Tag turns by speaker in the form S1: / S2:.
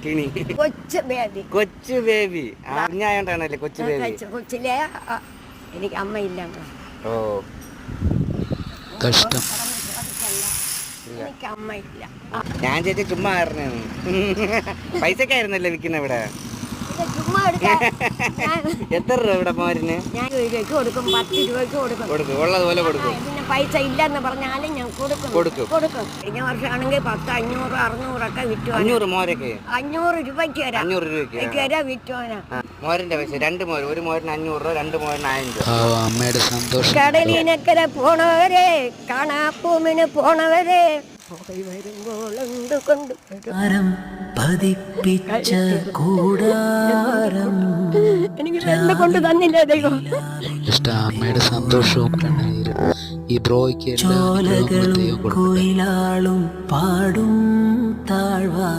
S1: കിണി കൊച്ചു ബേബി അറിഞ്ഞായോണ്ടാണല്ലേ കൊച്ചു ബേബി.
S2: കൊച്ചിലെ എനിക്ക് അമ്മയില്ല.
S1: ഓ
S3: കഷ്ടം.
S2: എനിക്ക് അമ്മയില്ല.
S1: ഞാൻ ചേച്ചി ചുമ്മാ അറിഞ്ഞു. പൈസക്കായിരുന്നല്ലേ വിൽക്കുന്ന ഇവിടെ.
S2: ചുമ്മാ
S1: എത്ര രൂപ ഇവിടെ മോരിന്?
S2: ഞാൻ 1 രൂപയ്ക്ക് കൊടുക്കും, 10 രൂപയ്ക്ക് കൊടുക്കും.
S1: ഉള്ളതുപോലെ കൊടുക്കും.
S2: പിന്നെ പൈസ ഇല്ലെന്ന് പറഞ്ഞാലും ഞാൻ കൊടുക്കും. കഴിഞ്ഞ വർഷമാണെങ്കിൽ 10, 500, 600 ഒക്കെ വിറ്റു.
S1: 500 മോരൊക്കെ
S2: 500 രൂപയ്ക്ക് വരാം.
S1: 500 രൂപയ്ക്ക്
S2: വരാം വിറ്റുവാനാ.
S1: മോരിന്റെ പൈസ 2 മോര്, 1 മോരിന് 500 രൂപ, 2 മോരിന് 1000 രൂപ.
S3: അമ്മയുടെ സന്തോഷം.
S2: കടലിനക്കരെ പോണവരെ, കാണാപ്പൂമിന് പോണവരെ, പോയി വരുമ്പോൾ കൊണ്ട്
S3: പതിപ്പിച്ച കൂടാരം
S2: എനിക്ക് വെള്ളം കൊണ്ട് തന്നില്ല ദൈവം.
S3: അമ്മയുടെ സന്തോഷവും കണ്ണീരും ഈ ബ്രോയ്ക്ക്
S4: ചോലകളും കുയിലാളും പാടും താഴ്വാ